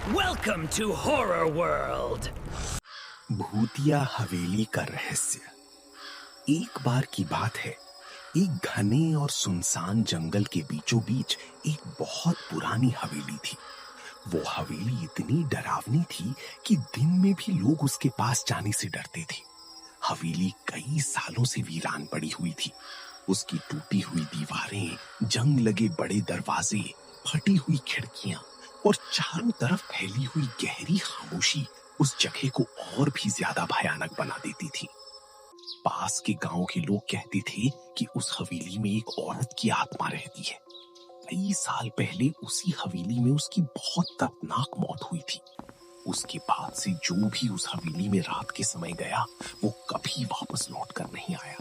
Welcome to Horror World. भूतिया हवेली का रहस्य। एक बार की बात है, एक घने और सुनसान जंगल के बीचों बीच एक बहुत पुरानी हवेली थी। वो हवेली इतनी डरावनी थी कि दिन में भी लोग उसके पास जाने से डरते थे। हवेली कई सालों से वीरान पड़ी हुई थी। उसकी टूटी हुई दीवारें, जंग लगे बड़े दरवाजे, फटी हुई खिड़कियां और चारों तरफ फैली हुई गहरी खामोशी उस जगह को और भी ज्यादा भयानक बना देती थी। पास के गांव के लोग कहते थे कि उस हवेली में एक औरत की आत्मा रहती है। कई साल पहले उसी हवेली में उसकी बहुत दर्दनाक मौत हुई थी। उसके बाद से जो भी उस हवेली में रात के समय गया, वो कभी वापस लौट कर नहीं आया।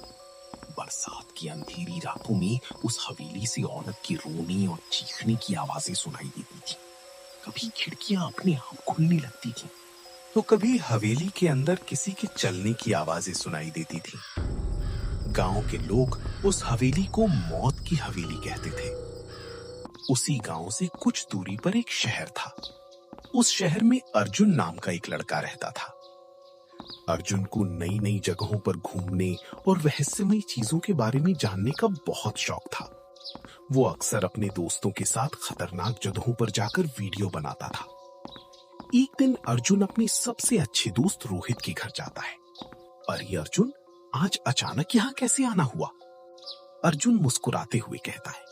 बरसात की अंधेरी रातों में उस हवेली से औरत की रोने और चीखने की आवाजें सुनाई देती थी। कभी खिड़कियां अपने आप खुलने लगती थी, तो कभी हवेली के अंदर किसी के चलने की आवाजें सुनाई देती थी। गांव के लोग उस हवेली को मौत की हवेली कहते थे। उसी गांव से कुछ दूरी पर एक शहर था। उस शहर में अर्जुन नाम का एक लड़का रहता था। अर्जुन को नई नई जगहों पर घूमने और रहस्यमयी चीजों के बारे में जानने का बहुत शौक था। वो अक्सर अपने दोस्तों के साथ खतरनाक जगहों पर जाकर वीडियो बनाता था। एक दिन अर्जुन अपने सबसे अच्छे दोस्त रोहित के घर जाता है। अरे अर्जुन, आज अचानक यहाँ कैसे आना हुआ? अर्जुन मुस्कुराते हुए कहता है,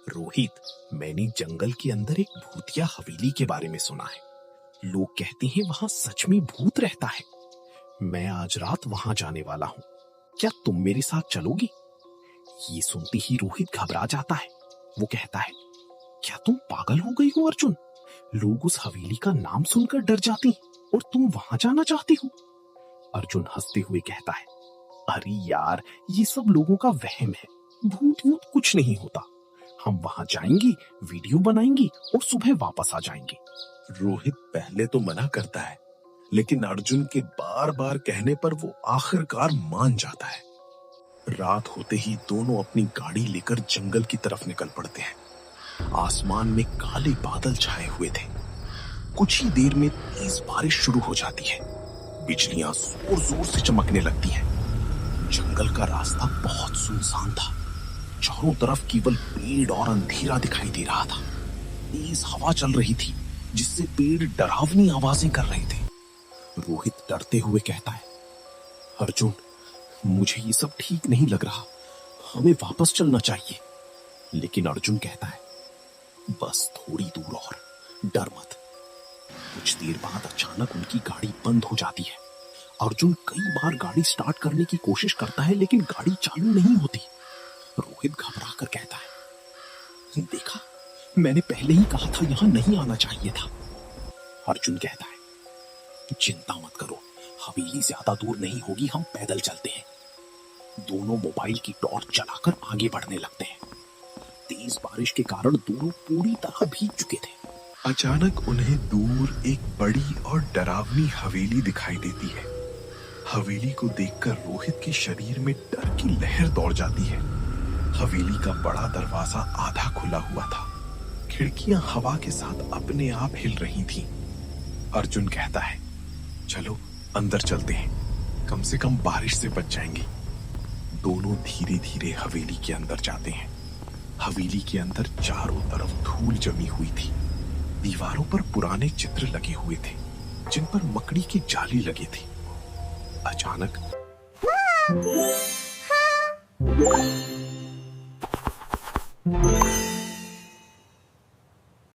रोहित, मैंने जंगल के अंदर एक भूतिया हवेली के बारे में सुना है। लोग कहते हैं वहां सच में भूत रहता है। मैं आज रात वहां जाने वाला हूँ। क्या तुम मेरे साथ चलोगी? ये सुनते ही रोहित घबरा जाता है। वो कहता है, क्या तुम पागल हो गई हो अर्जुन? लोग उस हवेली का नाम सुनकर डर जाते हैं और तुम वहां जाना चाहती हो? अर्जुन हंसते हुए कहता है, अरे यार, ये सब लोगों का वहम है। भूत वूत कुछ नहीं होता। हम वहां जाएंगे, वीडियो बनाएंगे और सुबह वापस आ जाएंगे। रोहित पहले तो मना करता है, लेकिन अर्जुन के बार बार कहने पर वो आखिरकार मान जाता है। रात होते ही दोनों अपनी गाड़ी लेकर जंगल की तरफ निकल पड़ते हैं। आसमान में काले बादल छाए हुए थे। कुछ ही देर में तेज बारिश शुरू हो जाती है। बिजलियां जोर जोर से चमकने लगती हैं। जंगल का रास्ता बहुत सुनसान था। चारों तरफ केवल पेड़ और अंधेरा दिखाई दे रहा था। तेज हवा चल रही थी, जिससे पेड़ डरावनी आवाजें कर रहे थे। रोहित डरते हुए कहता है, अर्जुन, मुझे ये सब ठीक नहीं लग रहा। हमें वापस चलना चाहिए। लेकिन अर्जुन कहता है, बस थोड़ी दूर और, डर मत। कुछ देर बाद अचानक उनकी गाड़ी बंद हो जाती है। अर्जुन कई बार गाड़ी स्टार्ट करने की कोशिश करता है, लेकिन गाड़ी चालू नहीं होती। रोहित घबरा कर कहता है, देखा, मैंने पहले ही कहा था यहां नहीं आना चाहिए था। अर्जुन कहता है, चिंता मत करो, हवेली ज्यादा दूर नहीं होगी, हम पैदल चलते हैं। दोनों मोबाइल की टॉर्च चलाकर आगे बढ़ने लगते हैं। तेज बारिश के कारण दोनों पूरी तरह भीग चुके थे। अचानक उन्हें दूर एक बड़ी और डरावनी हवेली दिखाई देती है। हवेली को देखकर रोहित के शरीर में डर की लहर दौड़ जाती है। हवेली का बड़ा दरवाजा आधा खुला हुआ था। खिड़कियां हवा के साथ अपने आप हिल रही थीं। अर्जुन कहता है, चलो अंदर चलते हैं, कम से कम बारिश से बच जाएंगे। दोनों धीरे धीरे हवेली के अंदर जाते हैं। हवेली के अंदर चारों तरफ धूल जमी हुई थी। दीवारों पर पुराने चित्र लगे हुए थे, जिन पर मकड़ी की जाली लगी थी। अचानक